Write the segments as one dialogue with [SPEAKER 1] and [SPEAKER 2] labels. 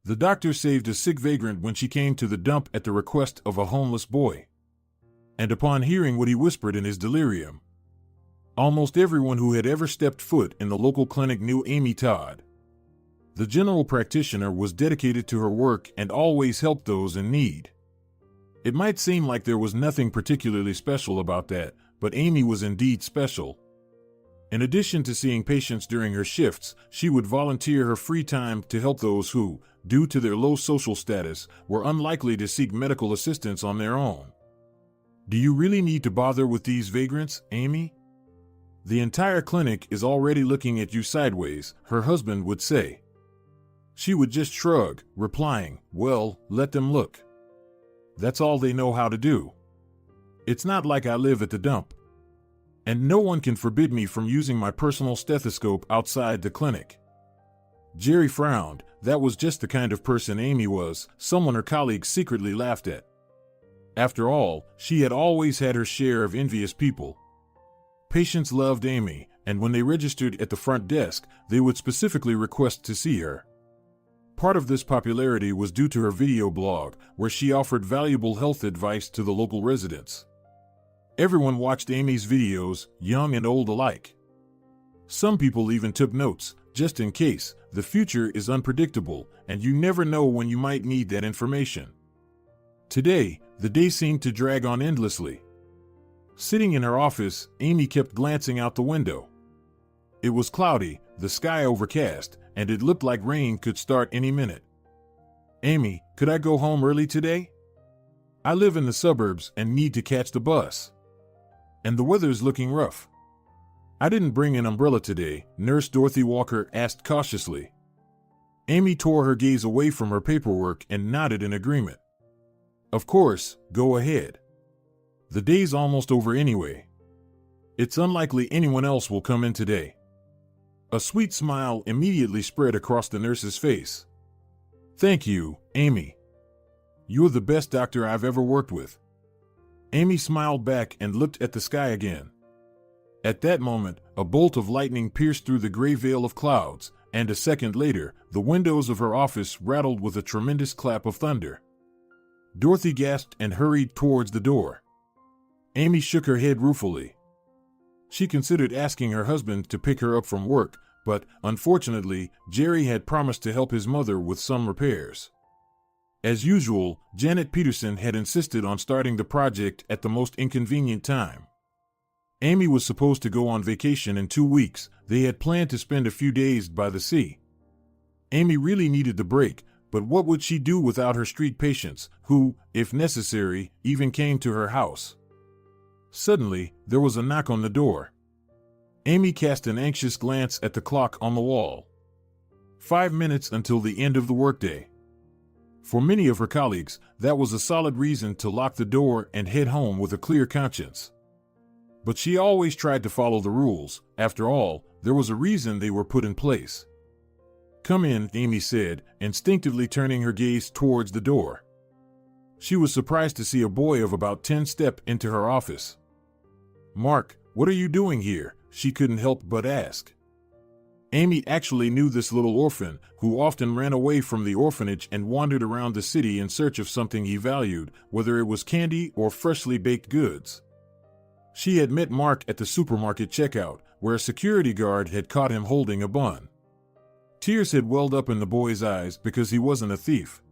[SPEAKER 1] The doctor saved a sick vagrant when she came to the dump at the request of a homeless boy. And upon hearing what he whispered in his delirium, almost everyone who had ever stepped foot in the local clinic knew Amy Todd. The general practitioner was dedicated to her work and always helped those in need. It might seem like there was nothing particularly special about that, but Amy was indeed special. In addition to seeing patients during her shifts, she would volunteer her free time to help those who, due to their low social status, were unlikely to seek medical assistance on their own. "Do you really need to bother with these vagrants, Amy? The entire clinic is already looking at you sideways," her husband would say. She would just shrug, replying, "Well, let them look. That's all they know how to do. It's not like I live at the dump. And no one can forbid me from using my personal stethoscope outside the clinic." Jerry frowned. That was just the kind of person Amy was, someone her colleagues secretly laughed at. After all, she had always had her share of envious people. Patients loved Amy, and when they registered at the front desk, they would specifically request to see her. Part of this popularity was due to her video blog, where she offered valuable health advice to the local residents. Everyone watched Amy's videos, young and old alike. Some people even took notes, just in case. The future is unpredictable, and you never know when you might need that information. Today, the day seemed to drag on endlessly. Sitting in her office, Amy kept glancing out the window. It was cloudy, the sky overcast, and it looked like rain could start any minute. "Amy, could I go home early today? I live in the suburbs and need to catch the bus. And the weather's looking rough." "I didn't bring an umbrella today," Nurse Dorothy Walker asked cautiously. Amy tore her gaze away from her paperwork and nodded in agreement. "Of course, go ahead. The day's almost over anyway. It's unlikely anyone else will come in today." A sweet smile immediately spread across the nurse's face. "Thank you, Amy. You're the best doctor I've ever worked with." Amy smiled back and looked at the sky again. At that moment, a bolt of lightning pierced through the gray veil of clouds, and a second later, the windows of her office rattled with a tremendous clap of thunder. Dorothy gasped and hurried towards the door. Amy shook her head ruefully. She considered asking her husband to pick her up from work, but, unfortunately, Jerry had promised to help his mother with some repairs. As usual, Janet Peterson had insisted on starting the project at the most inconvenient time. Amy was supposed to go on vacation in 2 weeks. They had planned to spend a few days by the sea. Amy really needed the break, but what would she do without her street patients, who, if necessary, even came to her house? Suddenly, there was a knock on the door. Amy cast an anxious glance at the clock on the wall. 5 minutes until the end of the workday. For many of her colleagues, that was a solid reason to lock the door and head home with a clear conscience. But she always tried to follow the rules. After all, there was a reason they were put in place. "Come in," Amy said, instinctively turning her gaze towards the door. She was surprised to see a boy of about 10 step into her office. "Mark, what are you doing here?" she couldn't help but ask. Amy actually knew this little orphan, who often ran away from the orphanage and wandered around the city in search of something he valued, whether it was candy or freshly baked goods. She had met Mark at the supermarket checkout, where a security guard had caught him holding a bun. Tears had welled up in the boy's eyes because he wasn't a thief.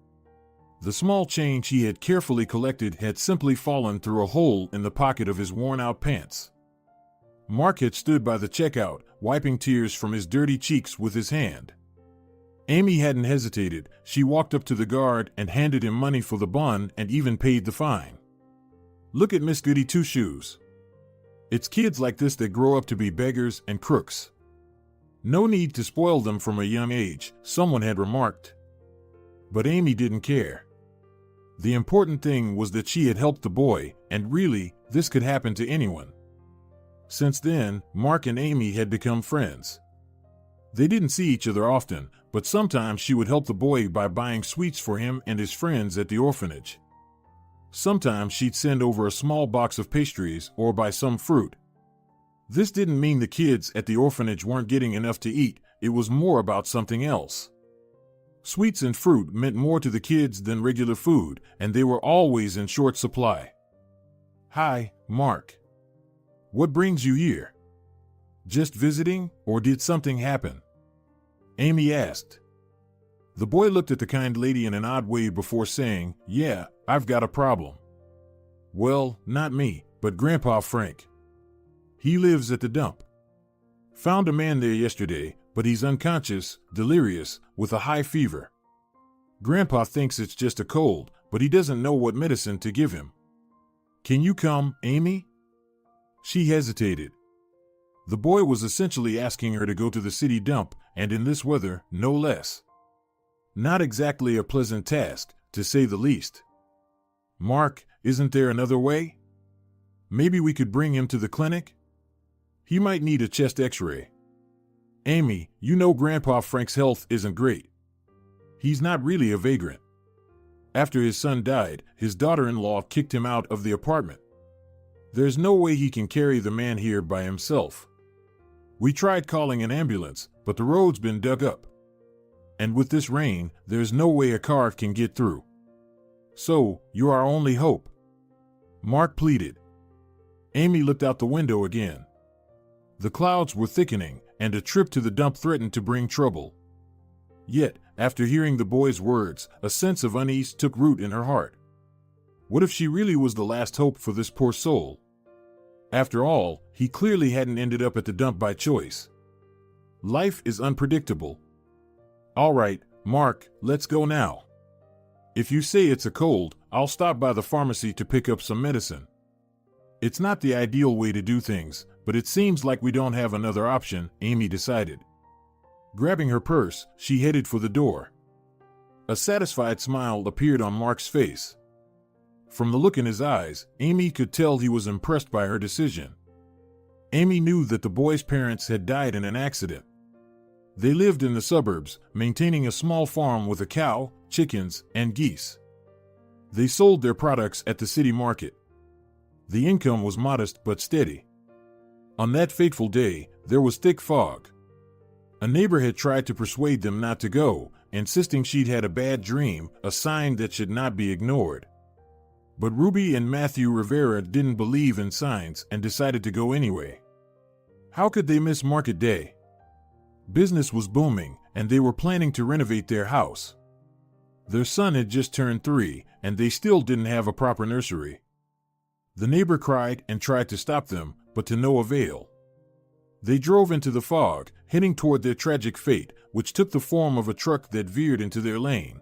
[SPEAKER 1] The small change he had carefully collected had simply fallen through a hole in the pocket of his worn-out pants. Mark had stood by the checkout, wiping tears from his dirty cheeks with his hand. Amy hadn't hesitated. She walked up to the guard and handed him money for the bun and even paid the fine. "Look at Miss Goody Two-Shoes. It's kids like this that grow up to be beggars and crooks. No need to spoil them from a young age," someone had remarked. But Amy didn't care. The important thing was that she had helped the boy, and really, this could happen to anyone. Since then, Mark and Amy had become friends. They didn't see each other often, but sometimes she would help the boy by buying sweets for him and his friends at the orphanage. Sometimes she'd send over a small box of pastries or buy some fruit. This didn't mean the kids at the orphanage weren't getting enough to eat. It was more about something else. Sweets and fruit meant more to the kids than regular food, and they were always in short supply. "Hi, Mark. What brings you here? Just visiting, or did something happen?" Amy asked. The boy looked at the kind lady in an odd way before saying, "Yeah, I've got a problem." "Well, not me, but Grandpa Frank. He lives at the dump. Found a man there yesterday, but he's unconscious, delirious, with a high fever. Grandpa thinks it's just a cold, but he doesn't know what medicine to give him. Can you come, Amy?" She hesitated. The boy was essentially asking her to go to the city dump, and in this weather, no less. Not exactly a pleasant task, to say the least. "Mark, isn't there another way? Maybe we could bring him to the clinic? He might need a chest x-ray. Amy, you know Grandpa Frank's health isn't great. He's not really a vagrant. After his son died, his daughter-in-law kicked him out of the apartment. There's no way he can carry the man here by himself. We tried calling an ambulance, but the road's been dug up. And with this rain, there's no way a car can get through. So, you're our only hope." Mark pleaded. Amy looked out the window again. The clouds were thickening, and a trip to the dump threatened to bring trouble. Yet, after hearing the boy's words, a sense of unease took root in her heart. What if she really was the last hope for this poor soul? After all, he clearly hadn't ended up at the dump by choice. Life is unpredictable. "All right, Mark, let's go now. If you say it's a cold, I'll stop by the pharmacy to pick up some medicine." It's not the ideal way to do things, but it seems like we don't have another option, Amy decided. Grabbing her purse, she headed for the door. A satisfied smile appeared on Mark's face. From the look in his eyes, Amy could tell he was impressed by her decision. Amy knew that the boy's parents had died in an accident. They lived in the suburbs, maintaining a small farm with a cow, chickens, and geese. They sold their products at the city market. The income was modest but steady. On that fateful day, there was thick fog. A neighbor had tried to persuade them not to go, insisting she'd had a bad dream, a sign that should not be ignored. But Ruby and Matthew Rivera didn't believe in signs and decided to go anyway. How could they miss market day? Business was booming, and they were planning to renovate their house. Their son had just turned 3, and they still didn't have a proper nursery. The neighbor cried and tried to stop them, but to no avail. They drove into the fog, heading toward their tragic fate, which took the form of a truck that veered into their lane.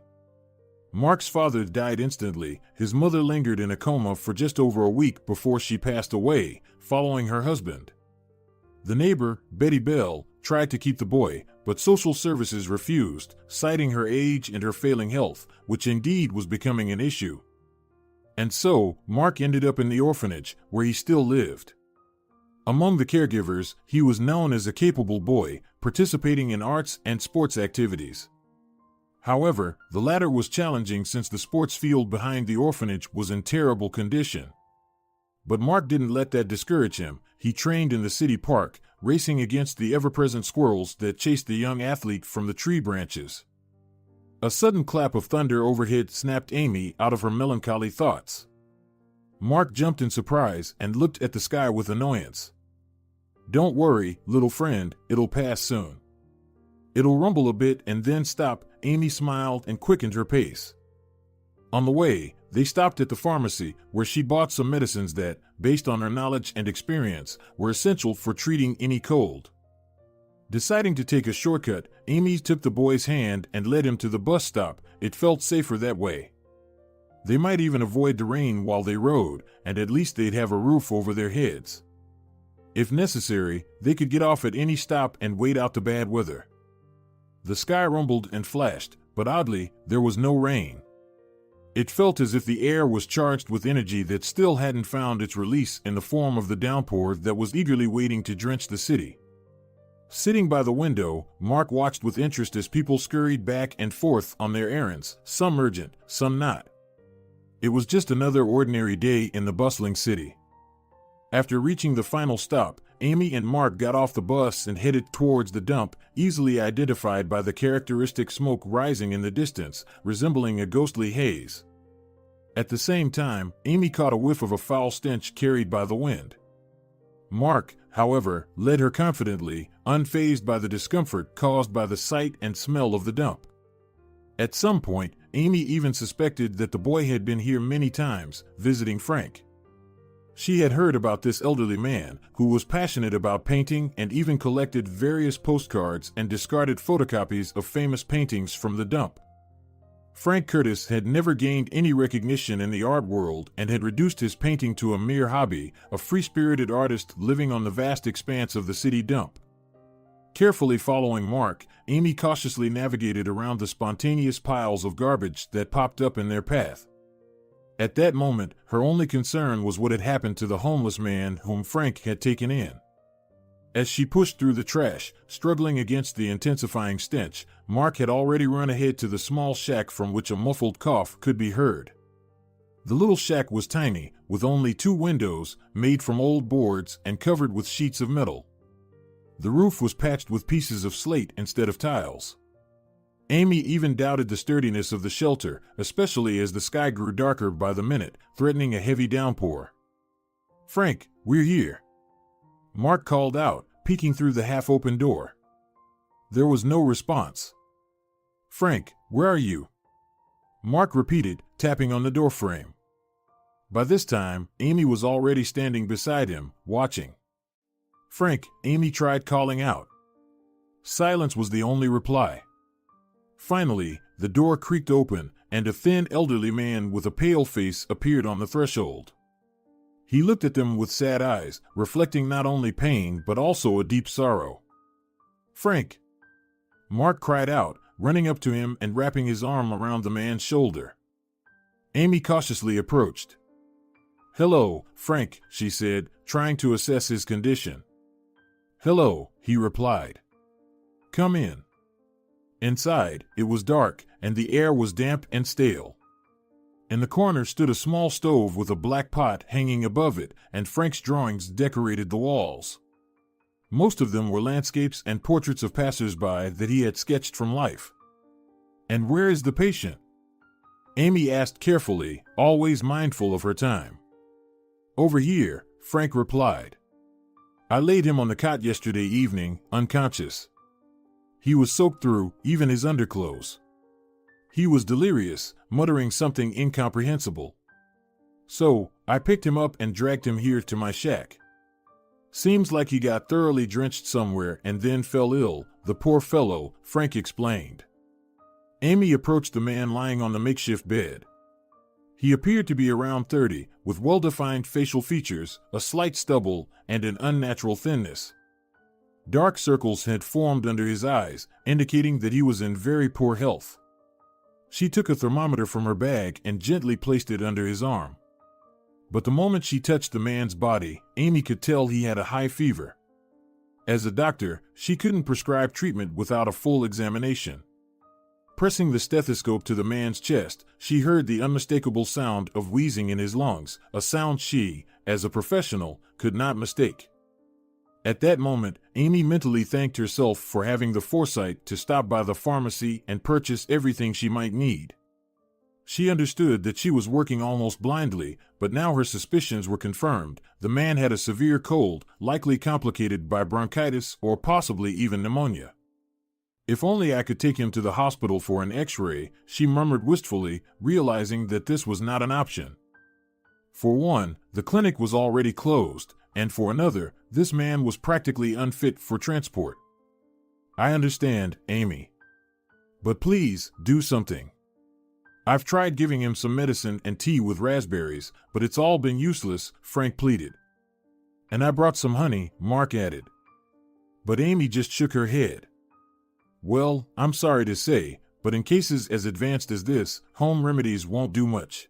[SPEAKER 1] Mark's father died instantly. His mother lingered in a coma for just over a week before she passed away, following her husband. The neighbor, Betty Bell, tried to keep the boy, but social services refused, citing her age and her failing health, which indeed was becoming an issue. And so, Mark ended up in the orphanage, where he still lived. Among the caregivers, he was known as a capable boy, participating in arts and sports activities. However, the latter was challenging since the sports field behind the orphanage was in terrible condition. But Mark didn't let that discourage him. He trained in the city park, racing against the ever-present squirrels that chased the young athlete from the tree branches. A sudden clap of thunder overhead snapped Amy out of her melancholy thoughts. Mark jumped in surprise and looked at the sky with annoyance. "Don't worry, little friend, it'll pass soon. It'll rumble a bit and then stop." Amy smiled and quickened her pace. On the way, they stopped at the pharmacy, where she bought some medicines that, based on her knowledge and experience, were essential for treating any cold. Deciding to take a shortcut, Amy took the boy's hand and led him to the bus stop. It felt safer that way. They might even avoid the rain while they rode, and at least they'd have a roof over their heads. If necessary, they could get off at any stop and wait out the bad weather. The sky rumbled and flashed, but oddly, there was no rain. It felt as if the air was charged with energy that still hadn't found its release in the form of the downpour that was eagerly waiting to drench the city. Sitting by the window, Mark watched with interest as people scurried back and forth on their errands, some urgent, some not. It was just another ordinary day in the bustling city. After reaching the final stop, Amy and Mark got off the bus and headed towards the dump, easily identified by the characteristic smoke rising in the distance, resembling a ghostly haze. At the same time, Amy caught a whiff of a foul stench carried by the wind. Mark, however, led her confidently, unfazed by the discomfort caused by the sight and smell of the dump. At some point, Amy even suspected that the boy had been here many times, visiting Frank. She had heard about this elderly man, who was passionate about painting and even collected various postcards and discarded photocopies of famous paintings from the dump. Frank Curtis had never gained any recognition in the art world and had reduced his painting to a mere hobby, a free-spirited artist living on the vast expanse of the city dump. Carefully following Mark, Amy cautiously navigated around the spontaneous piles of garbage that popped up in their path. At that moment, her only concern was what had happened to the homeless man whom Frank had taken in. As she pushed through the trash, struggling against the intensifying stench, Mark had already run ahead to the small shack from which a muffled cough could be heard. The little shack was tiny, with only 2 windows, made from old boards and covered with sheets of metal. The roof was patched with pieces of slate instead of tiles. Amy even doubted the sturdiness of the shelter, especially as the sky grew darker by the minute, threatening a heavy downpour. "Frank, we're here," Mark called out, peeking through the half-open door. There was no response. "Frank, where are you?" Mark repeated, tapping on the doorframe. By this time, Amy was already standing beside him, watching. "Frank," Amy tried calling out. Silence was the only reply. Finally, the door creaked open, and a thin elderly man with a pale face appeared on the threshold. He looked at them with sad eyes, reflecting not only pain but also a deep sorrow. "Frank!" Mark cried out, running up to him and wrapping his arm around the man's shoulder. Amy cautiously approached. "Hello, Frank," she said, trying to assess his condition. "Hello," he replied. "Come in." Inside, it was dark, and the air was damp and stale. In the corner stood a small stove with a black pot hanging above it, and Frank's drawings decorated the walls. Most of them were landscapes and portraits of passers-by that he had sketched from life. "And where is the patient?" Amy asked carefully, always mindful of her time. "Over here," Frank replied. "I laid him on the cot yesterday evening, unconscious. He was soaked through, even his underclothes. He was delirious, muttering something incomprehensible. So, I picked him up and dragged him here to my shack. Seems like he got thoroughly drenched somewhere and then fell ill, the poor fellow," Frank explained. Amy approached the man lying on the makeshift bed. He appeared to be around 30, with well-defined facial features, a slight stubble, and an unnatural thinness. Dark circles had formed under his eyes, indicating that he was in very poor health. She took a thermometer from her bag and gently placed it under his arm. But the moment she touched the man's body, Amy could tell he had a high fever. As a doctor, she couldn't prescribe treatment without a full examination. Pressing the stethoscope to the man's chest, she heard the unmistakable sound of wheezing in his lungs, a sound she, as a professional, could not mistake. At that moment, Amy mentally thanked herself for having the foresight to stop by the pharmacy and purchase everything she might need. She understood that she was working almost blindly, but now her suspicions were confirmed. The man had a severe cold, likely complicated by bronchitis or possibly even pneumonia. "If only I could take him to the hospital for an X-ray," she murmured wistfully, realizing that this was not an option. For one, the clinic was already closed, and for another, this man was practically unfit for transport. "I understand, Amy. But please, do something. I've tried giving him some medicine and tea with raspberries, but it's all been useless," Frank pleaded. "And I brought some honey," Mark added. But Amy just shook her head. "Well, I'm sorry to say, but in cases as advanced as this, home remedies won't do much.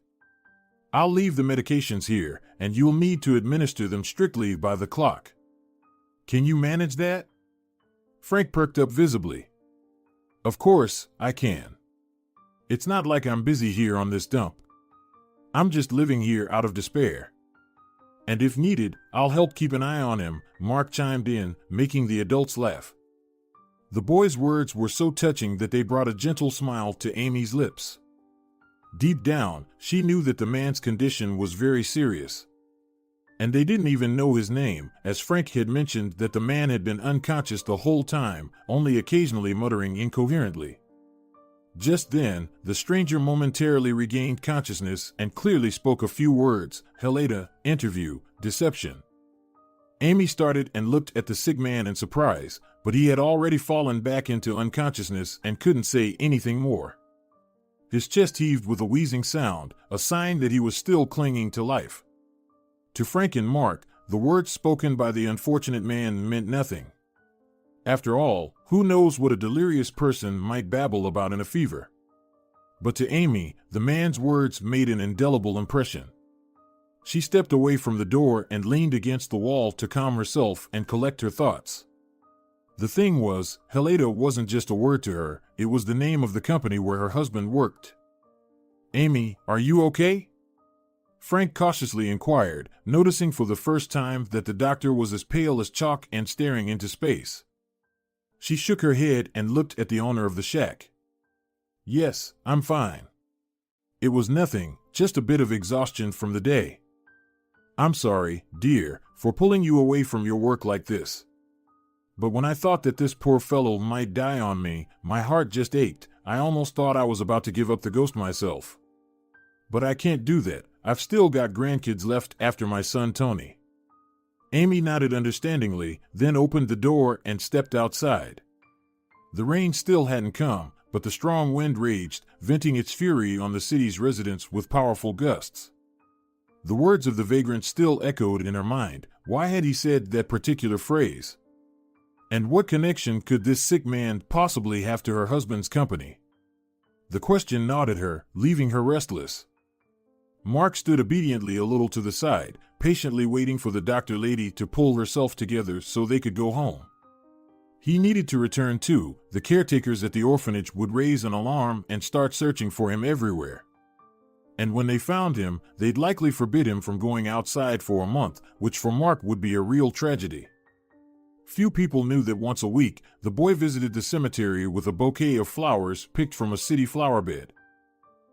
[SPEAKER 1] I'll leave the medications here, and you'll need to administer them strictly by the clock. Can you manage that?" Frank perked up visibly. "Of course, I can. It's not like I'm busy here on this dump. I'm just living here out of despair." And if needed, I'll help keep an eye on him, Mark chimed in, making the adults laugh. The boy's words were so touching that they brought a gentle smile to Amy's lips. Deep down, she knew that the man's condition was very serious. And they didn't even know his name, as Frank had mentioned that the man had been unconscious the whole time, only occasionally muttering incoherently. Just then, the stranger momentarily regained consciousness and clearly spoke a few words: Helena, interview, deception. Amy started and looked at the sick man in surprise, but he had already fallen back into unconsciousness and couldn't say anything more. His chest heaved with a wheezing sound, a sign that he was still clinging to life. To Frank and Mark, the words spoken by the unfortunate man meant nothing. After all, who knows what a delirious person might babble about in a fever? But to Amy, the man's words made an indelible impression. She stepped away from the door and leaned against the wall to calm herself and collect her thoughts. The thing was, Helena wasn't just a word to her, it was the name of the company where her husband worked. "Amy, are you okay?" Frank cautiously inquired, noticing for the first time that the doctor was as pale as chalk and staring into space. She shook her head and looked at the owner of the shack. "Yes, I'm fine. It was nothing, just a bit of exhaustion from the day. I'm sorry, dear, for pulling you away from your work like this. But when I thought that this poor fellow might die on me, my heart just ached. I almost thought I was about to give up the ghost myself. But I can't do that. I've still got grandkids left after my son Tony." Amy nodded understandingly, then opened the door and stepped outside. The rain still hadn't come, but the strong wind raged, venting its fury on the city's residents with powerful gusts. The words of the vagrant still echoed in her mind. Why had he said that particular phrase? And what connection could this sick man possibly have to her husband's company? The question gnawed at her, leaving her restless. Mark stood obediently a little to the side, patiently waiting for the doctor lady to pull herself together so they could go home. He needed to return too. The caretakers at the orphanage would raise an alarm and start searching for him everywhere. And when they found him, they'd likely forbid him from going outside for a month, which for Mark would be a real tragedy. Few people knew that once a week, the boy visited the cemetery with a bouquet of flowers picked from a city flower bed.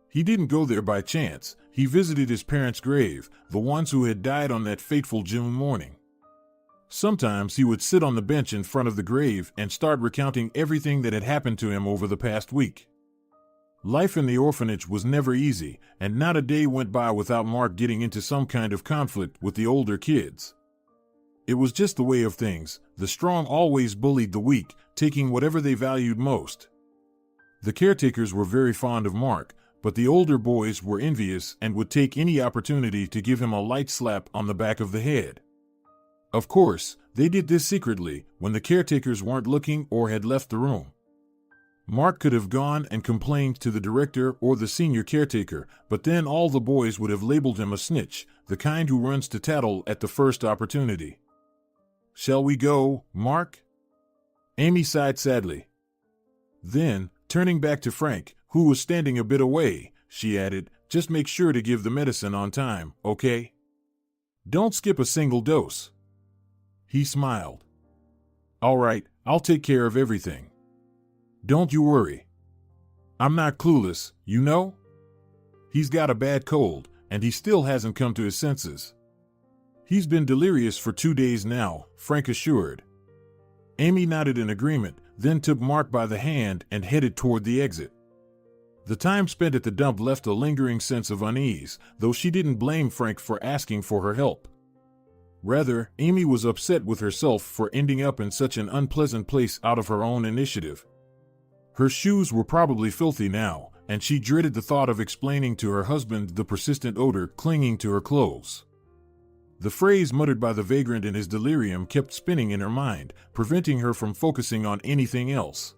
[SPEAKER 1] He didn't go there by chance. He visited his parents' grave, the ones who had died on that fateful June morning. Sometimes he would sit on the bench in front of the grave and start recounting everything that had happened to him over the past week. Life in the orphanage was never easy, and not a day went by without Mark getting into some kind of conflict with the older kids. It was just the way of things. The strong always bullied the weak, taking whatever they valued most. The caretakers were very fond of Mark, but the older boys were envious and would take any opportunity to give him a light slap on the back of the head. Of course, they did this secretly, when the caretakers weren't looking or had left the room. Mark could have gone and complained to the director or the senior caretaker, but then all the boys would have labeled him a snitch, the kind who runs to tattle at the first opportunity. "Shall we go, Mark?" Amy sighed sadly. Then, turning back to Frank, who was standing a bit away, she added, "Just make sure to give the medicine on time, okay? Don't skip a single dose." He smiled. "All right, I'll take care of everything. Don't you worry. I'm not clueless, you know? He's got a bad cold, and he still hasn't come to his senses." "He's been delirious for 2 days now," Frank assured. Amy nodded in agreement, then took Mark by the hand and headed toward the exit. The time spent at the dump left a lingering sense of unease, though she didn't blame Frank for asking for her help. Rather, Amy was upset with herself for ending up in such an unpleasant place out of her own initiative. Her shoes were probably filthy now, and she dreaded the thought of explaining to her husband the persistent odor clinging to her clothes. The phrase muttered by the vagrant in his delirium kept spinning in her mind, preventing her from focusing on anything else.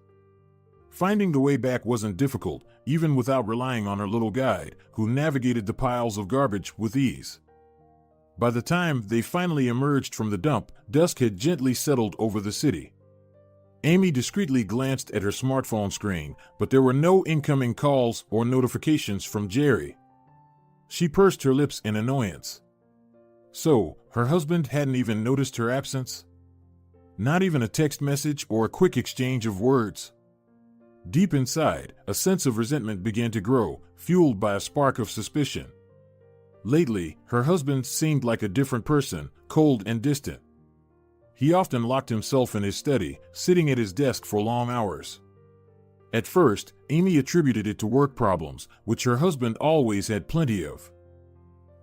[SPEAKER 1] Finding the way back wasn't difficult, even without relying on her little guide, who navigated the piles of garbage with ease. By the time they finally emerged from the dump, dusk had gently settled over the city. Amy discreetly glanced at her smartphone screen, but there were no incoming calls or notifications from Jerry. She pursed her lips in annoyance. So, her husband hadn't even noticed her absence? Not even a text message or a quick exchange of words? Deep inside, a sense of resentment began to grow, fueled by a spark of suspicion. Lately, her husband seemed like a different person, cold and distant. He often locked himself in his study, sitting at his desk for long hours. At first, Amy attributed it to work problems, which her husband always had plenty of.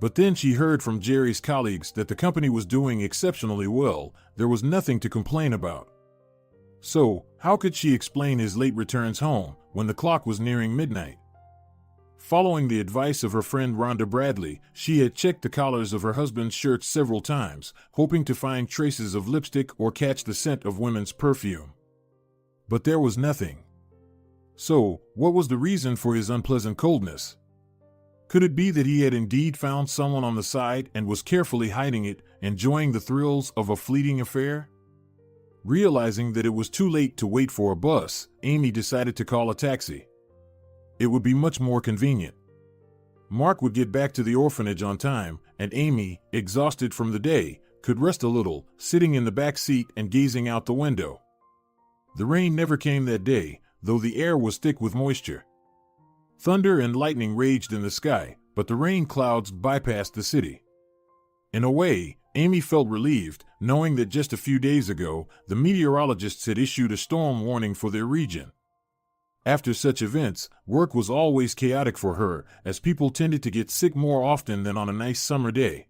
[SPEAKER 1] But then she heard from Jerry's colleagues that the company was doing exceptionally well. There was nothing to complain about. So, how could she explain his late returns home when the clock was nearing midnight? Following the advice of her friend Rhonda Bradley, she had checked the collars of her husband's shirts several times, hoping to find traces of lipstick or catch the scent of women's perfume. But there was nothing. So, what was the reason for his unpleasant coldness? Could it be that he had indeed found someone on the side and was carefully hiding it, enjoying the thrills of a fleeting affair? Realizing that it was too late to wait for a bus, Amy decided to call a taxi. It would be much more convenient. Mark would get back to the orphanage on time, and Amy, exhausted from the day, could rest a little, sitting in the back seat and gazing out the window. The rain never came that day, though the air was thick with moisture. Thunder and lightning raged in the sky, but the rain clouds bypassed the city. In a way, Amy felt relieved, knowing that just a few days ago, the meteorologists had issued a storm warning for their region. After such events, work was always chaotic for her, as people tended to get sick more often than on a nice summer day.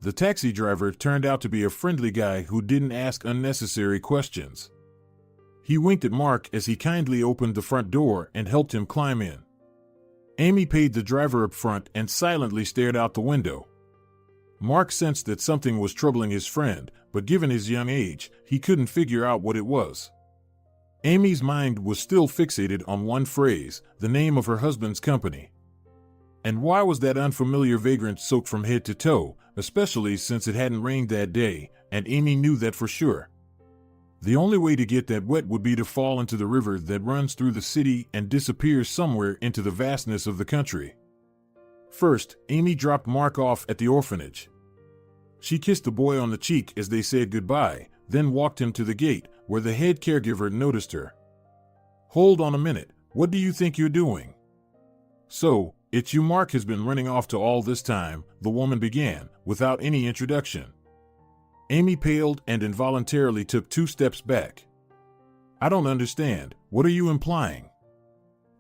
[SPEAKER 1] The taxi driver turned out to be a friendly guy who didn't ask unnecessary questions. He winked at Mark as he kindly opened the front door and helped him climb in. Amy paid the driver up front and silently stared out the window. Mark sensed that something was troubling his friend, but given his young age, he couldn't figure out what it was. Amy's mind was still fixated on one phrase, the name of her husband's company. And why was that unfamiliar vagrant soaked from head to toe, especially since it hadn't rained that day, and Amy knew that for sure. The only way to get that wet would be to fall into the river that runs through the city and disappears somewhere into the vastness of the country. First, Amy dropped Mark off at the orphanage. She kissed the boy on the cheek as they said goodbye, then walked him to the gate, where the head caregiver noticed her. "Hold on a minute, what do you think you're doing?" "So, it's you Mark has been running off to all this time," the woman began, without any introduction. Amy paled and involuntarily took 2 steps back. "I don't understand, what are you implying?"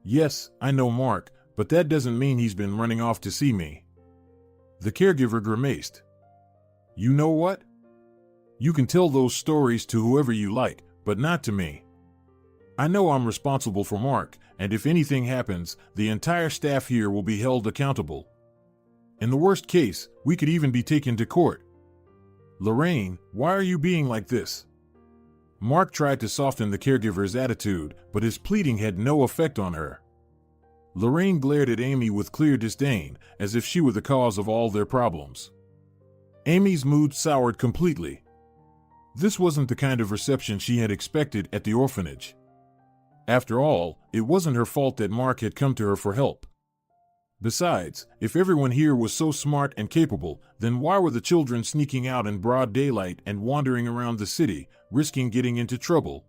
[SPEAKER 1] "Yes, I know Mark, but that doesn't mean he's been running off to see me." The caregiver grimaced. "You know what? You can tell those stories to whoever you like, but not to me. I know I'm responsible for Mark, and if anything happens, the entire staff here will be held accountable. In the worst case, we could even be taken to court." "Lorraine, why are you being like this?" Mark tried to soften the caregiver's attitude, but his pleading had no effect on her. Lorraine glared at Amy with clear disdain, as if she were the cause of all their problems. Amy's mood soured completely. This wasn't the kind of reception she had expected at the orphanage. After all, it wasn't her fault that Mark had come to her for help. Besides, if everyone here was so smart and capable, then why were the children sneaking out in broad daylight and wandering around the city, risking getting into trouble?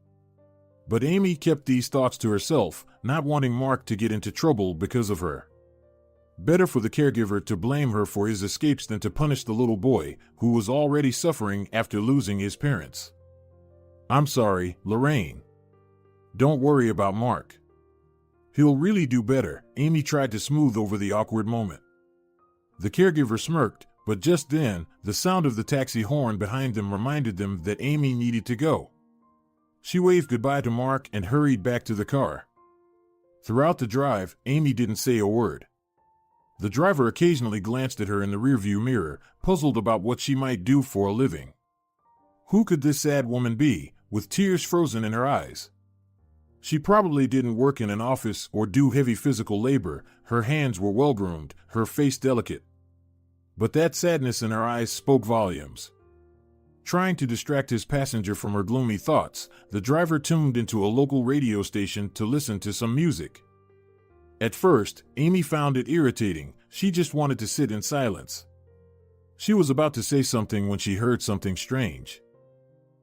[SPEAKER 1] But Amy kept these thoughts to herself, not wanting Mark to get into trouble because of her. Better for the caregiver to blame her for his escapes than to punish the little boy, who was already suffering after losing his parents. "I'm sorry, Lorraine. Don't worry about Mark. He'll really do better." Amy tried to smooth over the awkward moment. The caregiver smirked, but just then, the sound of the taxi horn behind them reminded them that Amy needed to go. She waved goodbye to Mark and hurried back to the car. Throughout the drive, Amy didn't say a word. The driver occasionally glanced at her in the rearview mirror, puzzled about what she might do for a living. Who could this sad woman be, with tears frozen in her eyes? She probably didn't work in an office or do heavy physical labor. Her hands were well-groomed, her face delicate. But that sadness in her eyes spoke volumes. Trying to distract his passenger from her gloomy thoughts, the driver tuned into a local radio station to listen to some music. At first, Amy found it irritating. She just wanted to sit in silence. She was about to say something when she heard something strange.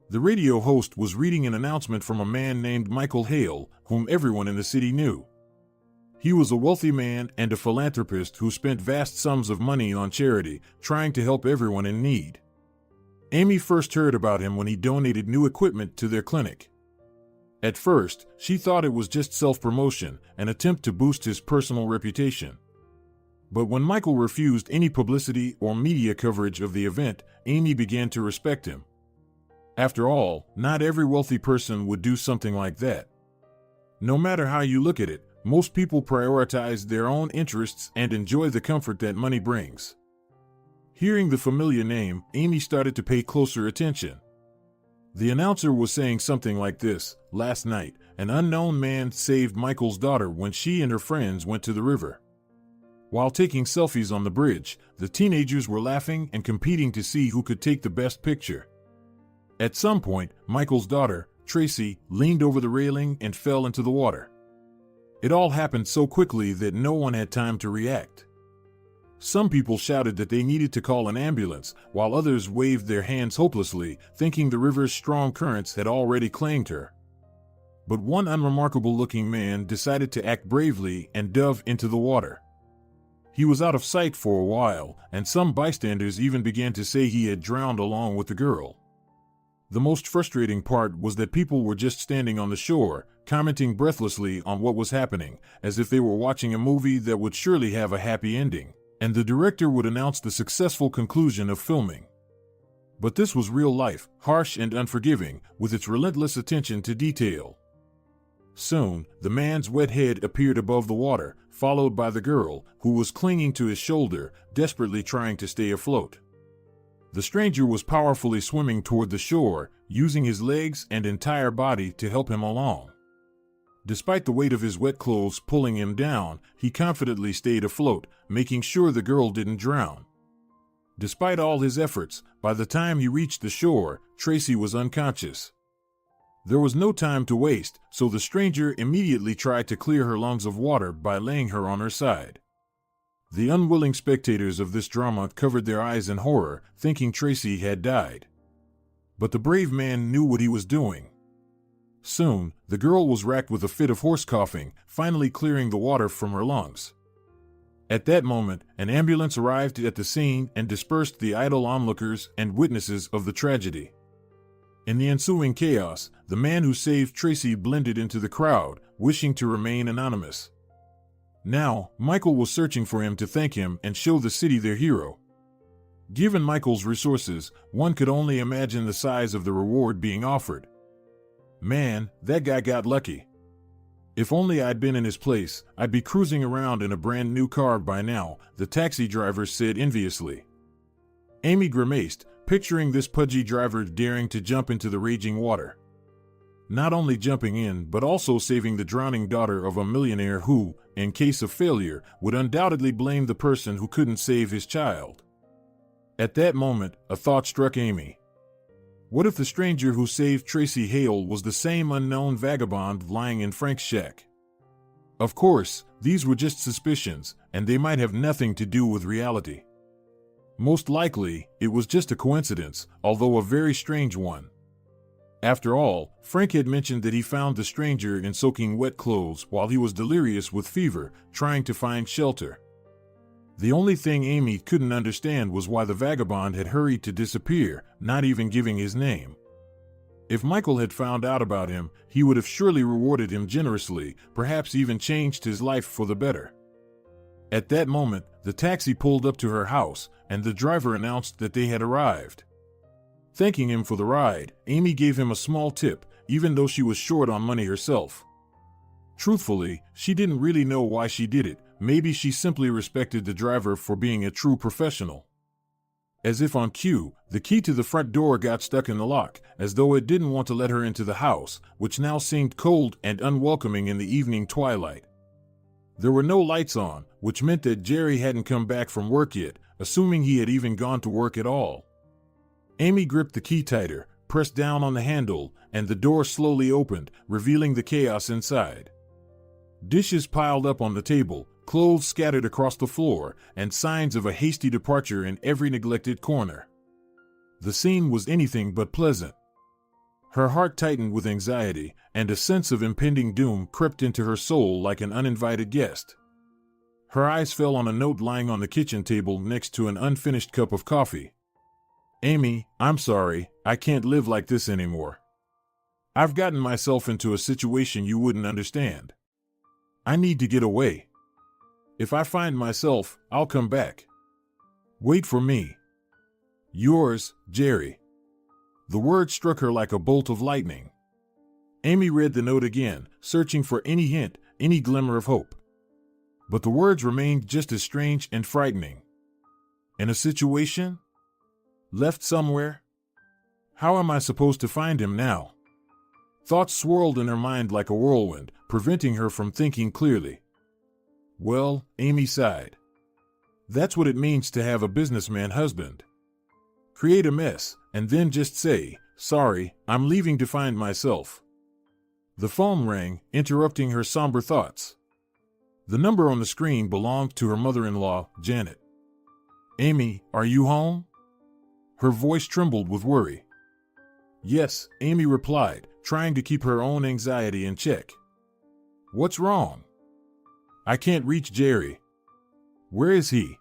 [SPEAKER 1] The radio host was reading an announcement from a man named Michael Hale, whom everyone in the city knew. He was a wealthy man and a philanthropist who spent vast sums of money on charity, trying to help everyone in need. Amy first heard about him when he donated new equipment to their clinic. At first, she thought it was just self-promotion, an attempt to boost his personal reputation. But when Michael refused any publicity or media coverage of the event, Amy began to respect him. After all, not every wealthy person would do something like that. No matter how you look at it, most people prioritize their own interests and enjoy the comfort that money brings. Hearing the familiar name, Amy started to pay closer attention. The announcer was saying something like this: "Last night, an unknown man saved Michael's daughter when she and her friends went to the river." While taking selfies on the bridge, the teenagers were laughing and competing to see who could take the best picture. At some point, Michael's daughter, Tracy, leaned over the railing and fell into the water. It all happened so quickly that no one had time to react. Some people shouted that they needed to call an ambulance, while others waved their hands hopelessly, thinking the river's strong currents had already claimed her. But one unremarkable-looking man decided to act bravely and dove into the water. He was out of sight for a while, and some bystanders even began to say he had drowned along with the girl. The most frustrating part was that people were just standing on the shore, commenting breathlessly on what was happening, as if they were watching a movie that would surely have a happy ending, and the director would announce the successful conclusion of filming. But this was real life, harsh and unforgiving, with its relentless attention to detail. Soon, the man's wet head appeared above the water, followed by the girl, who was clinging to his shoulder, desperately trying to stay afloat. The stranger was powerfully swimming toward the shore, using his legs and entire body to help him along. Despite the weight of his wet clothes pulling him down, he confidently stayed afloat, making sure the girl didn't drown. Despite all his efforts, by the time he reached the shore, Tracy was unconscious. There was no time to waste, so the stranger immediately tried to clear her lungs of water by laying her on her side. The unwilling spectators of this drama covered their eyes in horror, thinking Tracy had died. But the brave man knew what he was doing. Soon, the girl was racked with a fit of horse coughing, finally clearing the water from her lungs. At that moment, an ambulance arrived at the scene and dispersed the idle onlookers and witnesses of the tragedy. In the ensuing chaos, the man who saved Tracy blended into the crowd, wishing to remain anonymous. Now, Michael was searching for him to thank him and show the city their hero. Given Michael's resources, one could only imagine the size of the reward being offered. Man, that guy got lucky. If only I'd been in his place, I'd be cruising around in a brand new car by now, the taxi driver said enviously. Amy grimaced, picturing this pudgy driver daring to jump into the raging water. Not only jumping in, but also saving the drowning daughter of a millionaire who, in case of failure, would undoubtedly blame the person who couldn't save his child. At that moment, a thought struck Amy. What if the stranger who saved Tracy Hale was the same unknown vagabond lying in Frank's shack? Of course, these were just suspicions, and they might have nothing to do with reality. Most likely, it was just a coincidence, although a very strange one. After all, Frank had mentioned that he found the stranger in soaking wet clothes while he was delirious with fever, trying to find shelter. The only thing Amy couldn't understand was why the vagabond had hurried to disappear, not even giving his name. If Michael had found out about him, he would have surely rewarded him generously, perhaps even changed his life for the better. At that moment, the taxi pulled up to her house, and the driver announced that they had arrived. Thanking him for the ride, Amy gave him a small tip, even though she was short on money herself. Truthfully, she didn't really know why she did it. Maybe she simply respected the driver for being a true professional. As if on cue, the key to the front door got stuck in the lock, as though it didn't want to let her into the house, which now seemed cold and unwelcoming in the evening twilight. There were no lights on, which meant that Jerry hadn't come back from work yet, assuming he had even gone to work at all. Amy gripped the key tighter, pressed down on the handle, and the door slowly opened, revealing the chaos inside. Dishes piled up on the table, clothes scattered across the floor, and signs of a hasty departure in every neglected corner. The scene was anything but pleasant. Her heart tightened with anxiety, and a sense of impending doom crept into her soul like an uninvited guest. Her eyes fell on a note lying on the kitchen table next to an unfinished cup of coffee. "Amy, I'm sorry, I can't live like this anymore. I've gotten myself into a situation you wouldn't understand. I need to get away. If I find myself, I'll come back. Wait for me. Yours, Jerry." The word struck her like a bolt of lightning. Amy read the note again, searching for any hint, any glimmer of hope. But the words remained just as strange and frightening. In a situation? Left somewhere? How am I supposed to find him now? Thoughts swirled in her mind like a whirlwind, preventing her from thinking clearly. Well, Amy sighed. That's what it means to have a businessman husband. Create a mess, and then just say, "Sorry, I'm leaving to find myself." The phone rang, interrupting her somber thoughts. The number on the screen belonged to her mother-in-law, Janet. "Amy, are you home?" Her voice trembled with worry. "Yes," Amy replied, trying to keep her own anxiety in check. "What's wrong?" "I can't reach Jerry." "Where is he?"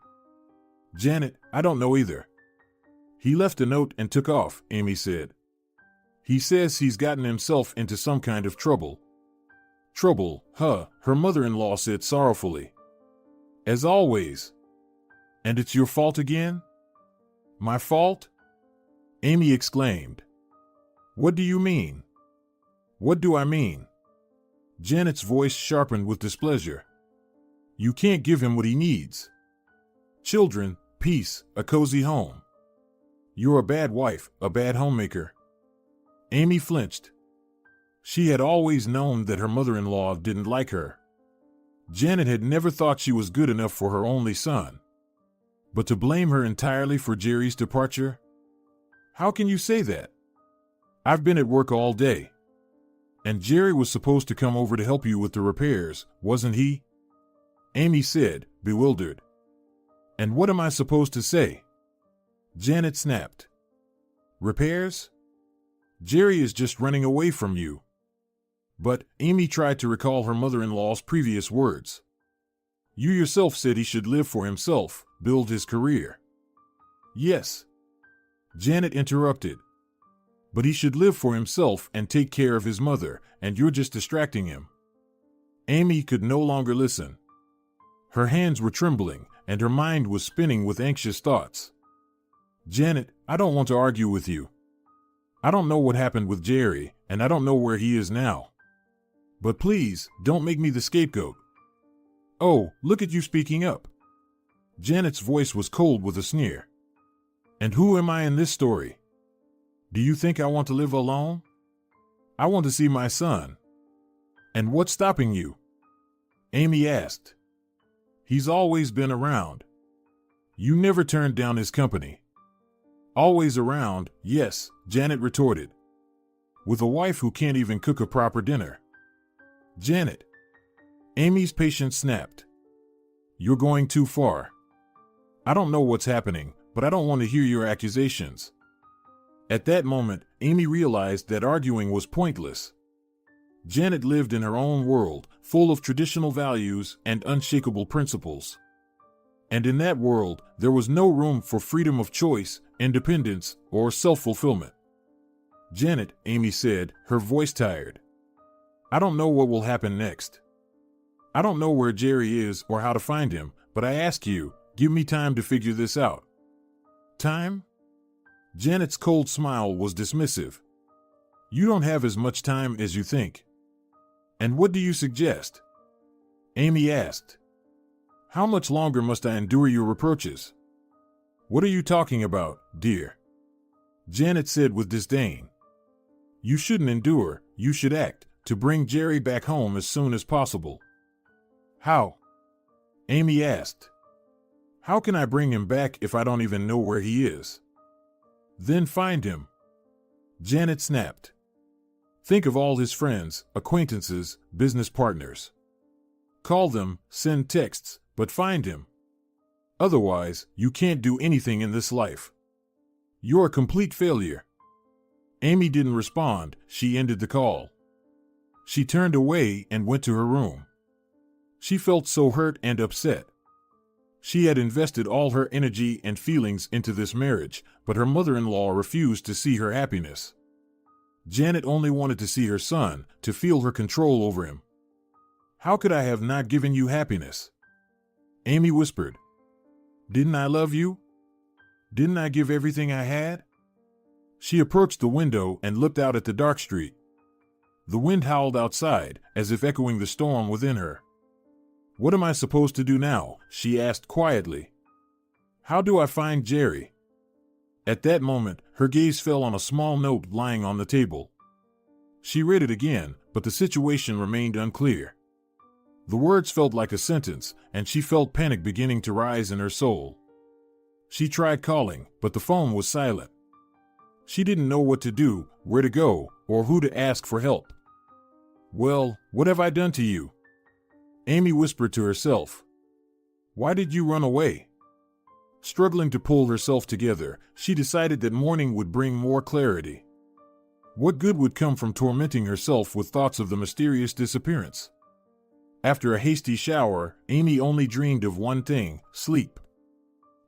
[SPEAKER 1] "Janet, I don't know either." "He left a note and took off," Amy said. "He says he's gotten himself into some kind of trouble." "Trouble, huh?" her mother-in-law said sorrowfully. "As always. And it's your fault again?" "My fault?" Amy exclaimed. "What do you mean?" "What do I mean?" Janet's voice sharpened with displeasure. "You can't give him what he needs. Children, peace, a cozy home. You're a bad wife, a bad homemaker." Amy flinched. She had always known that her mother-in-law didn't like her. Janet had never thought she was good enough for her only son. But to blame her entirely for Jerry's departure? How can you say that? I've been at work all day. And Jerry was supposed to come over to help you with the repairs, wasn't he? Amy said, bewildered. And what am I supposed to say? Janet snapped. Repairs? Jerry is just running away from you. But Amy tried to recall her mother-in-law's previous words. You yourself said he should live for himself, build his career. Yes. Janet interrupted. But he should live for himself and take care of his mother, and you're just distracting him. Amy could no longer listen. Her hands were trembling, and her mind was spinning with anxious thoughts. Janet, I don't want to argue with you. I don't know what happened with Jerry, and I don't know where he is now. But please, don't make me the scapegoat. Oh, look at you speaking up. Janet's voice was cold with a sneer. And who am I in this story? Do you think I want to live alone? I want to see my son. And what's stopping you? Amy asked. He's always been around. You never turned down his company. Always around, yes, Janet retorted. With a wife who can't even cook a proper dinner. Janet. Amy's patience snapped. You're going too far. I don't know what's happening, but I don't want to hear your accusations. At that moment, Amy realized that arguing was pointless. Janet lived in her own world, full of traditional values and unshakable principles. And in that world, there was no room for freedom of choice, independence, or self-fulfillment. Janet, Amy said, her voice tired. I don't know what will happen next. I don't know where Jerry is or how to find him, but I ask you, give me time to figure this out. Time? Janet's cold smile was dismissive. You don't have as much time as you think. And what do you suggest? Amy asked. How much longer must I endure your reproaches? What are you talking about, dear? Janet said with disdain. You shouldn't endure, you should act, to bring Jerry back home as soon as possible. How? Amy asked. How can I bring him back if I don't even know where he is? Then find him. Janet snapped. Think of all his friends, acquaintances, business partners. Call them, send texts, but find him. Otherwise, you can't do anything in this life. You're a complete failure. Amy didn't respond. She ended the call. She turned away and went to her room. She felt so hurt and upset. She had invested all her energy and feelings into this marriage, but her mother-in-law refused to see her happiness. Janet only wanted to see her son, to feel her control over him. How could I have not given you happiness? Amy whispered. Didn't I love you? Didn't I give everything I had? She approached the window and looked out at the dark street. The wind howled outside, as if echoing the storm within her. What am I supposed to do now? She asked quietly. How do I find Jerry? At that moment, her gaze fell on a small note lying on the table. She read it again, but the situation remained unclear. The words felt like a sentence, and she felt panic beginning to rise in her soul. She tried calling, but the phone was silent. She didn't know what to do, where to go, or who to ask for help. Well, what have I done to you? Amy whispered to herself. Why did you run away? Struggling to pull herself together, she decided that morning would bring more clarity. What good would come from tormenting herself with thoughts of the mysterious disappearance? After a hasty shower, Amy only dreamed of one thing: sleep.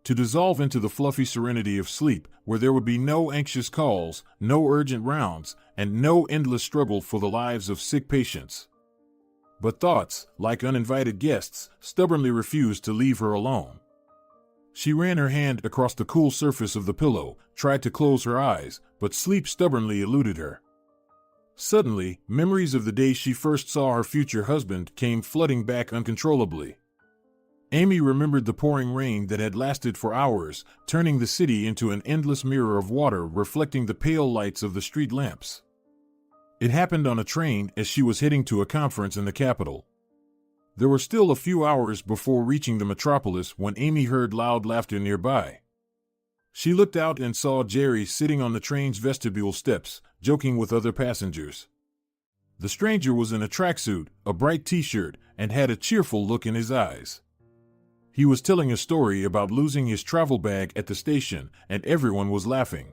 [SPEAKER 1] To dissolve into the fluffy serenity of sleep, where there would be no anxious calls, no urgent rounds, and no endless struggle for the lives of sick patients. But thoughts, like uninvited guests, stubbornly refused to leave her alone. She ran her hand across the cool surface of the pillow, tried to close her eyes, but sleep stubbornly eluded her. Suddenly, memories of the day she first saw her future husband came flooding back uncontrollably. Amy remembered the pouring rain that had lasted for hours, turning the city into an endless mirror of water reflecting the pale lights of the street lamps. It happened on a train as she was heading to a conference in the capital. There were still a few hours before reaching the metropolis when Amy heard loud laughter nearby. She looked out and saw Jerry sitting on the train's vestibule steps, joking with other passengers. The stranger was in a tracksuit, a bright t-shirt, and had a cheerful look in his eyes. He was telling a story about losing his travel bag at the station, and everyone was laughing.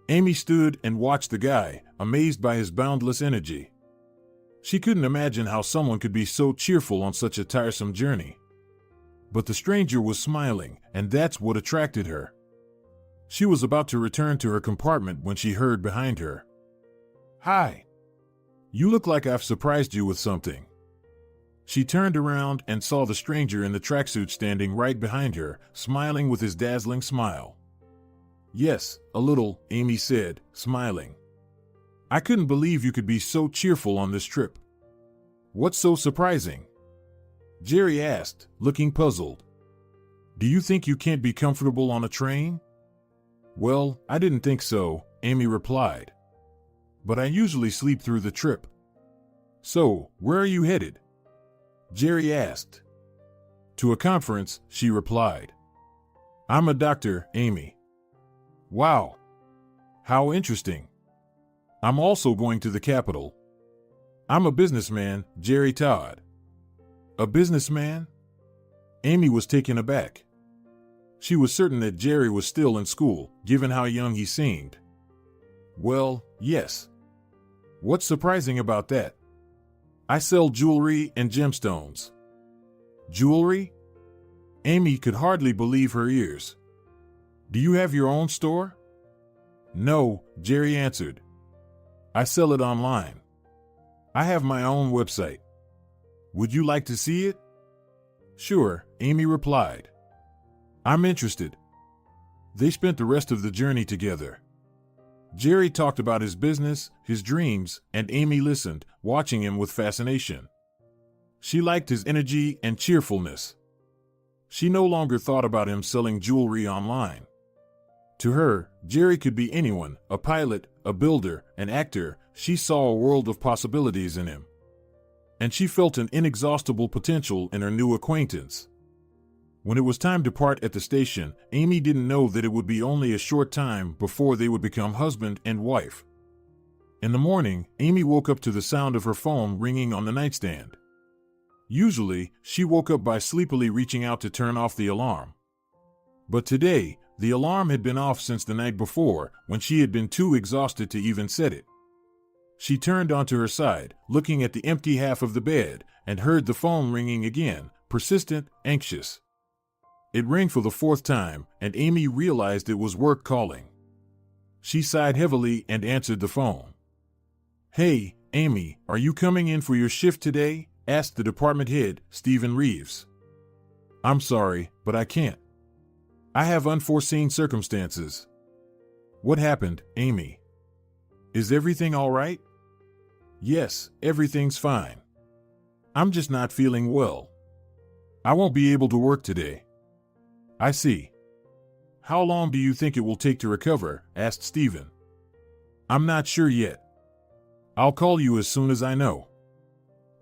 [SPEAKER 1] Amy stood and watched the guy, amazed by his boundless energy. She couldn't imagine how someone could be so cheerful on such a tiresome journey. But the stranger was smiling, and that's what attracted her. She was about to return to her compartment when she heard behind her. Hi. You look like I've surprised you with something. She turned around and saw the stranger in the tracksuit standing right behind her, smiling with his dazzling smile. Yes, a little, Amy said, smiling. I couldn't believe you could be so cheerful on this trip. What's so surprising? Jerry asked, looking puzzled. Do you think you can't be comfortable on a train? Well, I didn't think so, Amy replied. But I usually sleep through the trip. So, where are you headed? Jerry asked. To a conference, she replied. I'm a doctor, Amy. Wow. How interesting. I'm also going to the capital. I'm a businessman, Jerry Todd. A businessman? Amy was taken aback. She was certain that Jerry was still in school, given how young he seemed. Well, yes. What's surprising about that? I sell jewelry and gemstones. Jewelry? Amy could hardly believe her ears. Do you have your own store? No, Jerry answered. I sell it online. I have my own website. Would you like to see it? Sure, Amy replied. I'm interested. They spent the rest of the journey together. Jerry talked about his business, his dreams, and Amy listened, watching him with fascination. She liked his energy and cheerfulness. She no longer thought about him selling jewelry online. To her, Jerry could be anyone, a pilot, a builder, an actor. She saw a world of possibilities in him. And she felt an inexhaustible potential in her new acquaintance. When it was time to part at the station, Amy didn't know that it would be only a short time before they would become husband and wife. In the morning, Amy woke up to the sound of her phone ringing on the nightstand. Usually, she woke up by sleepily reaching out to turn off the alarm. But today, the alarm had been off since the night before, when she had been too exhausted to even set it. She turned onto her side, looking at the empty half of the bed, and heard the phone ringing again, persistent, anxious. It rang for the fourth time, and Amy realized it was work calling. She sighed heavily and answered the phone. "Hey, Amy, are you coming in for your shift today?" asked the department head, Stephen Reeves. "I'm sorry, but I can't. I have unforeseen circumstances." "What happened, Amy? Is everything all right?" "Yes, everything's fine. I'm just not feeling well. I won't be able to work today." "I see. How long do you think it will take to recover?" asked Stephen. "I'm not sure yet. I'll call you as soon as I know."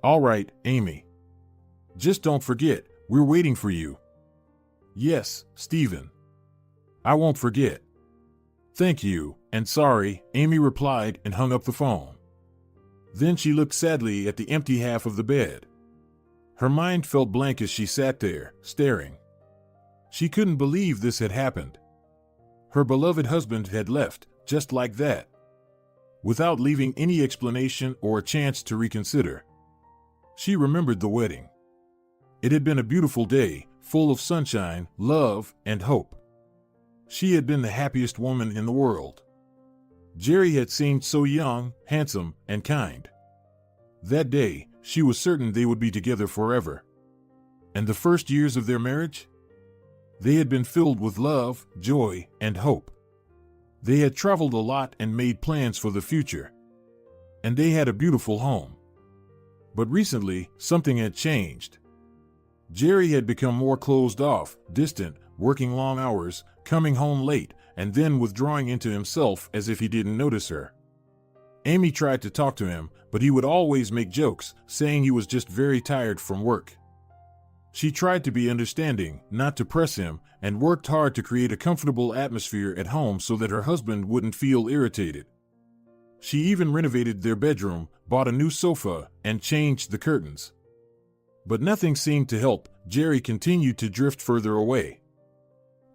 [SPEAKER 1] "All right, Amy. Just don't forget, we're waiting for you." "Yes, Stephen. I won't forget." "Thank you, and sorry," Amy replied and hung up the phone. Then she looked sadly at the empty half of the bed. Her mind felt blank as she sat there, staring. She couldn't believe this had happened. Her beloved husband had left, just like that, without leaving any explanation or a chance to reconsider. She remembered the wedding. It had been a beautiful day, full of sunshine, love, and hope. She had been the happiest woman in the world. Jerry had seemed so young, handsome, and kind. That day, she was certain they would be together forever. And the first years of their marriage? They had been filled with love, joy, and hope. They had traveled a lot and made plans for the future. And they had a beautiful home. But recently, something had changed. Jerry had become more closed off, distant, working long hours, coming home late, and then withdrawing into himself as if he didn't notice her. Amy tried to talk to him, but he would always make jokes, saying he was just very tired from work. She tried to be understanding, not to press him, and worked hard to create a comfortable atmosphere at home so that her husband wouldn't feel irritated. She even renovated their bedroom, bought a new sofa, and changed the curtains. But nothing seemed to help. Jerry continued to drift further away.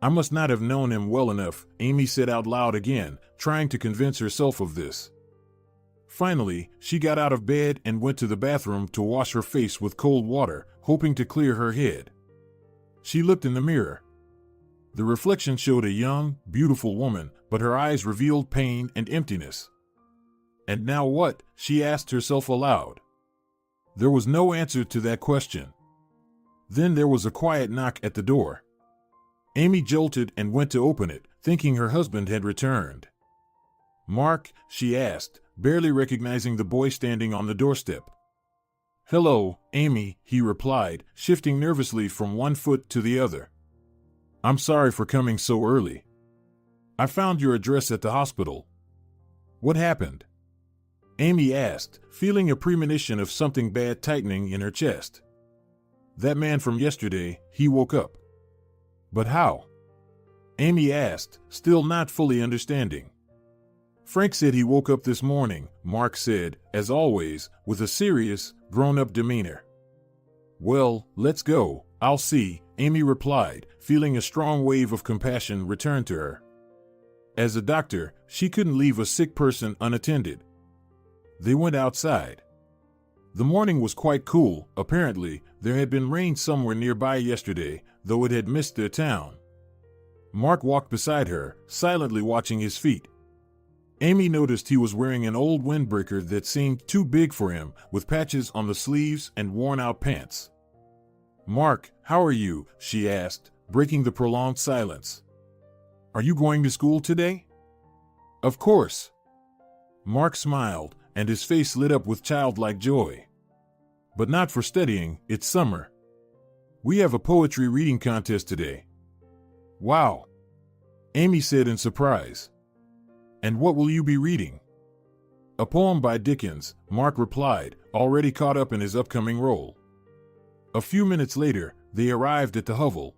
[SPEAKER 1] "I must not have known him well enough," Amy said out loud again, trying to convince herself of this. Finally, she got out of bed and went to the bathroom to wash her face with cold water, hoping to clear her head. She looked in the mirror. The reflection showed a young, beautiful woman, but her eyes revealed pain and emptiness. And now what? She asked herself aloud. There was no answer to that question. Then there was a quiet knock at the door. Amy jolted and went to open it, thinking her husband had returned. "Mark?" she asked, barely recognizing the boy standing on the doorstep. "Hello, Amy," he replied, shifting nervously from one foot to the other. "I'm sorry for coming so early. I found your address at the hospital." "What happened?" Amy asked, feeling a premonition of something bad tightening in her chest. "That man from yesterday, he woke up." "But how?" Amy asked, still not fully understanding. "Frank said he woke up this morning," Mark said, as always, with a serious, grown-up demeanor. "Well, let's go, I'll see," Amy replied, feeling a strong wave of compassion return to her. As a doctor, she couldn't leave a sick person unattended. They went outside. The morning was quite cool. Apparently, there had been rain somewhere nearby yesterday, though it had missed their town. Mark walked beside her, silently watching his feet. Amy noticed he was wearing an old windbreaker that seemed too big for him, with patches on the sleeves and worn-out pants. "Mark, how are you?" she asked, breaking the prolonged silence. "Are you going to school today?" "Of course." Mark smiled, and his face lit up with childlike joy. "But not for studying, it's summer. We have a poetry reading contest today." "Wow," Amy said in surprise. "And what will you be reading?" "A poem by Dickens," Mark replied, already caught up in his upcoming role. A few minutes later, they arrived at the hovel.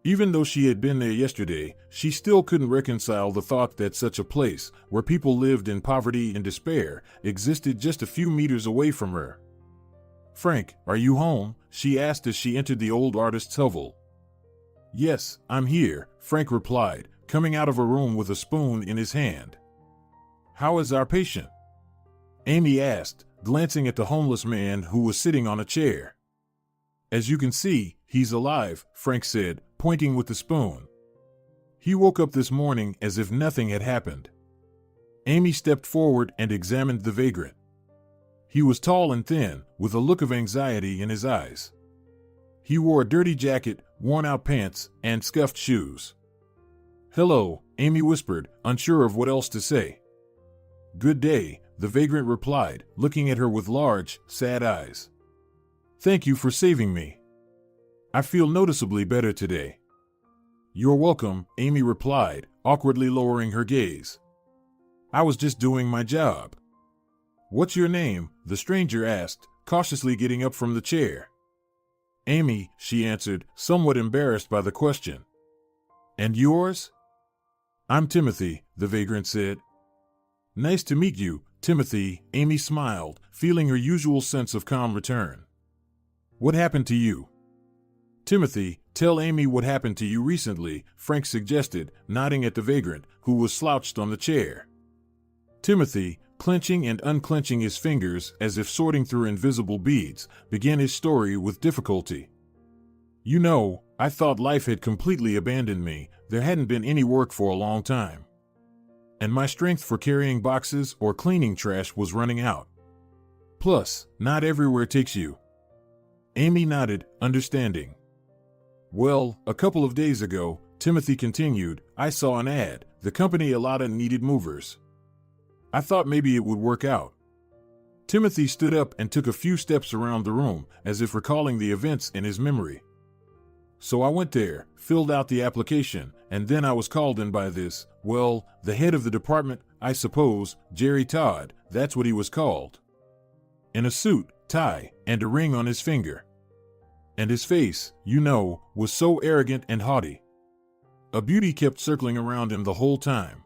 [SPEAKER 1] Even though she had been there yesterday, she still couldn't reconcile the thought that such a place, where people lived in poverty and despair, existed just a few meters away from her. "Frank, are you home?" she asked as she entered the old artist's hovel. "Yes, I'm here," Frank replied, coming out of a room with a spoon in his hand. "How is our patient?" Amy asked, glancing at the homeless man who was sitting on a chair. "As you can see, he's alive," Frank said, pointing with the spoon. "He woke up this morning as if nothing had happened." Amy stepped forward and examined the vagrant. He was tall and thin, with a look of anxiety in his eyes. He wore a dirty jacket, worn-out pants, and scuffed shoes. "Hello," Amy whispered, unsure of what else to say. "Good day," the vagrant replied, looking at her with large, sad eyes. "Thank you for saving me. I feel noticeably better today." "You're welcome," Amy replied, awkwardly lowering her gaze. "I was just doing my job." "What's your name?" the stranger asked, cautiously getting up from the chair. "Amy," she answered, somewhat embarrassed by the question. "And yours?" "I'm Timothy," the vagrant said. "Nice to meet you, Timothy," Amy smiled, feeling her usual sense of calm return. "What happened to you?" "Timothy, tell Amy what happened to you recently," Frank suggested, nodding at the vagrant, who was slouched on the chair. Timothy, clenching and unclenching his fingers as if sorting through invisible beads, began his story with difficulty. "You know, I thought life had completely abandoned me. There hadn't been any work for a long time. And my strength for carrying boxes or cleaning trash was running out. Plus, not everywhere takes you." Amy nodded, understanding. "Well, a couple of days ago," Timothy continued, "I saw an ad. The company a lot of needed movers. I thought maybe it would work out." Timothy stood up and took a few steps around the room, as if recalling the events in his memory. "So I went there, filled out the application, and then I was called in by the head of the department, I suppose, Jerry Todd, that's what he was called. In a suit, tie, and a ring on his finger. And his face, was so arrogant and haughty. A beauty kept circling around him the whole time."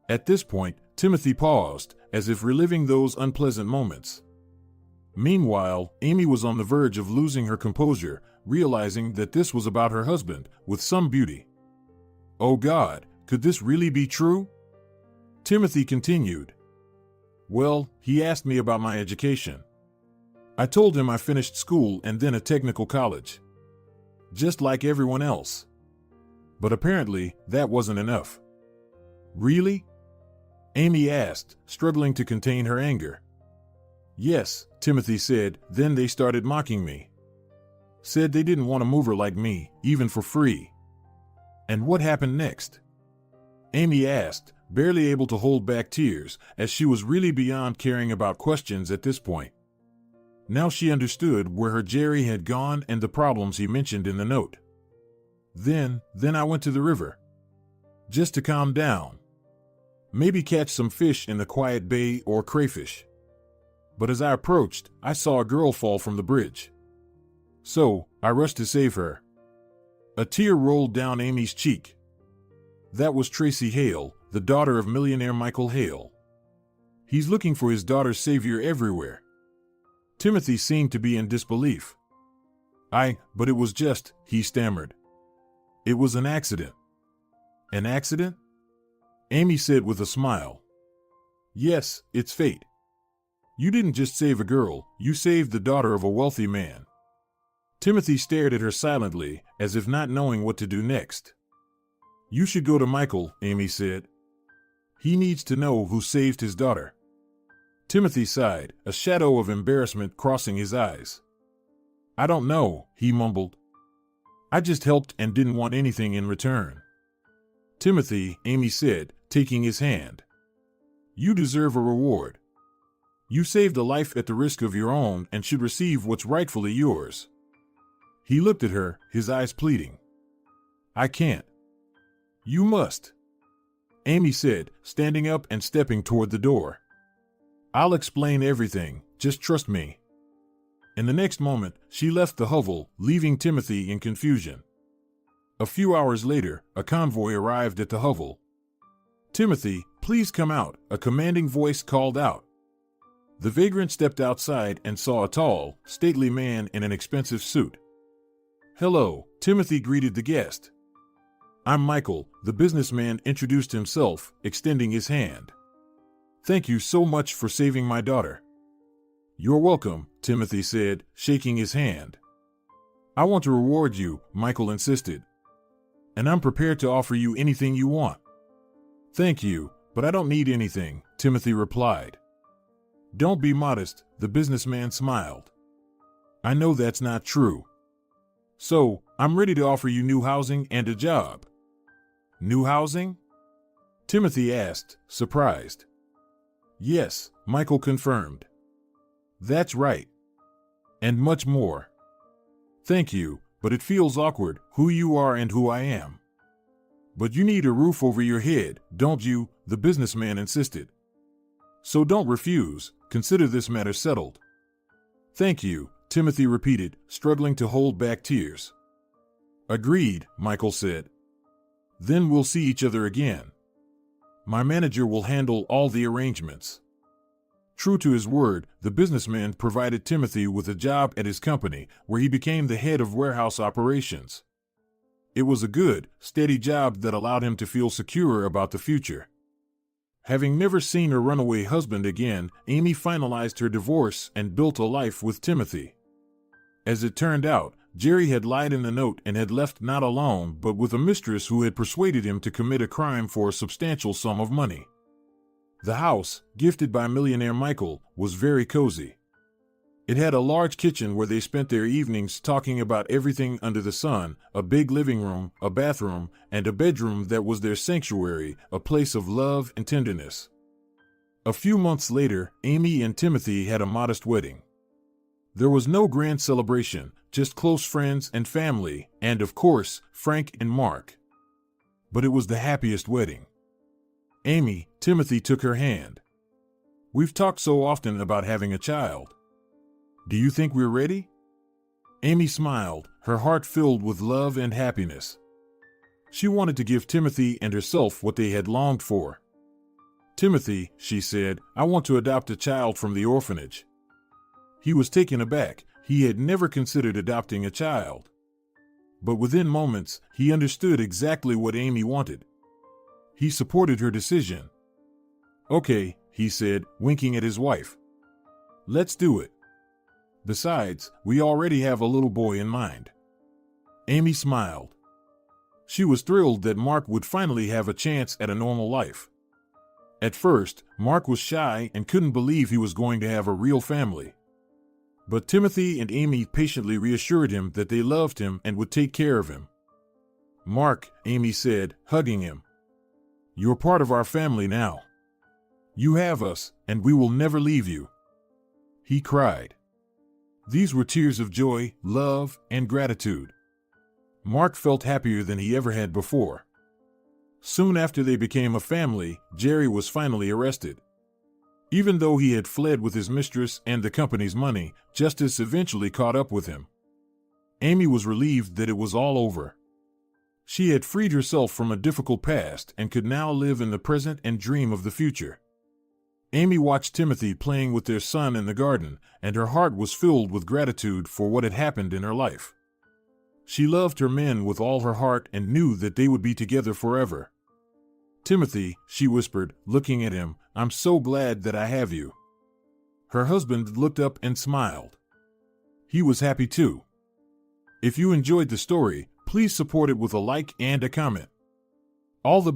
[SPEAKER 1] At this point, Timothy paused, as if reliving those unpleasant moments. Meanwhile, Amy was on the verge of losing her composure, realizing that this was about her husband, with some beauty. Oh God, could this really be true? Timothy continued. "Well, he asked me about my education. I told him I finished school and then a technical college. Just like everyone else. But apparently, that wasn't enough." "Really?" Amy asked, struggling to contain her anger. "Yes," Timothy said, "then they started mocking me. Said they didn't want a mover like me, even for free." "And what happened next?" Amy asked, barely able to hold back tears, as she was really beyond caring about questions at this point. Now she understood where her Jerry had gone and the problems he mentioned in the note. Then I went to the river. Just to calm down. Maybe catch some fish in the quiet bay or crayfish. But as I approached, I saw a girl fall from the bridge. So, I rushed to save her." A tear rolled down Amy's cheek. That was Tracy Hale, the daughter of millionaire Michael Hale. He's looking for his daughter's savior everywhere. Timothy seemed to be in disbelief. But it was just," he stammered. "It was an accident." "An accident?" Amy said with a smile. "Yes, it's fate. You didn't just save a girl, you saved the daughter of a wealthy man." Timothy stared at her silently, as if not knowing what to do next. "You should go to Michael," Amy said. "He needs to know who saved his daughter." Timothy sighed, a shadow of embarrassment crossing his eyes. "I don't know," he mumbled. "I just helped and didn't want anything in return." "Timothy," Amy said, taking his hand. "You deserve a reward. You saved a life at the risk of your own and should receive what's rightfully yours." He looked at her, his eyes pleading. "I can't." "You must," Amy said, standing up and stepping toward the door. "I'll explain everything, just trust me." In the next moment, she left the hovel, leaving Timothy in confusion. A few hours later, a convoy arrived at the hovel. "Timothy, please come out," a commanding voice called out. The vagrant stepped outside and saw a tall, stately man in an expensive suit. "Hello," Timothy greeted the guest. "I'm Michael," the businessman introduced himself, extending his hand. "Thank you so much for saving my daughter." "You're welcome," Timothy said, shaking his hand. "I want to reward you," Michael insisted. "And I'm prepared to offer you anything you want." "Thank you, but I don't need anything," Timothy replied. "Don't be modest," the businessman smiled. "I know that's not true. So, I'm ready to offer you new housing and a job." "New housing?" Timothy asked, surprised. "Yes," Michael confirmed. "That's right. And much more." "Thank you, but it feels awkward, who you are and who I am." "But you need a roof over your head, don't you?" the businessman insisted. "So don't refuse, consider this matter settled." "Thank you," Timothy repeated, struggling to hold back tears. "Agreed," Michael said. "Then we'll see each other again. My manager will handle all the arrangements." True to his word, the businessman provided Timothy with a job at his company, where he became the head of warehouse operations. It was a good, steady job that allowed him to feel secure about the future. Having never seen her runaway husband again, Amy finalized her divorce and built a life with Timothy. As it turned out, Jerry had lied in the note and had left not alone but with a mistress who had persuaded him to commit a crime for a substantial sum of money. The house, gifted by millionaire Michael, was very cozy. It had a large kitchen where they spent their evenings talking about everything under the sun, a big living room, a bathroom, and a bedroom that was their sanctuary, a place of love and tenderness. A few months later, Amy and Timothy had a modest wedding. There was no grand celebration, just close friends and family, and of course, Frank and Mark. But it was the happiest wedding. "Amy," Timothy took her hand. "We've talked so often about having a child. Do you think we're ready?" Amy smiled, her heart filled with love and happiness. She wanted to give Timothy and herself what they had longed for. "Timothy," she said, "I want to adopt a child from the orphanage." He was taken aback. He had never considered adopting a child. But within moments, he understood exactly what Amy wanted. He supported her decision. "Okay," he said, winking at his wife. "Let's do it. Besides, we already have a little boy in mind." Amy smiled. She was thrilled that Mark would finally have a chance at a normal life. At first, Mark was shy and couldn't believe he was going to have a real family. But Timothy and Amy patiently reassured him that they loved him and would take care of him. "Mark," Amy said, hugging him, "you're part of our family now. You have us, and we will never leave you." He cried. These were tears of joy, love, and gratitude. Mark felt happier than he ever had before. Soon after they became a family, Jerry was finally arrested. Even though he had fled with his mistress and the company's money, justice eventually caught up with him. Amy was relieved that it was all over. She had freed herself from a difficult past and could now live in the present and dream of the future. Amy watched Timothy playing with their son in the garden, and her heart was filled with gratitude for what had happened in her life. She loved her men with all her heart and knew that they would be together forever. "Timothy," she whispered, looking at him, "I'm so glad that I have you." Her husband looked up and smiled. He was happy too. If you enjoyed the story, please support it with a like and a comment. All the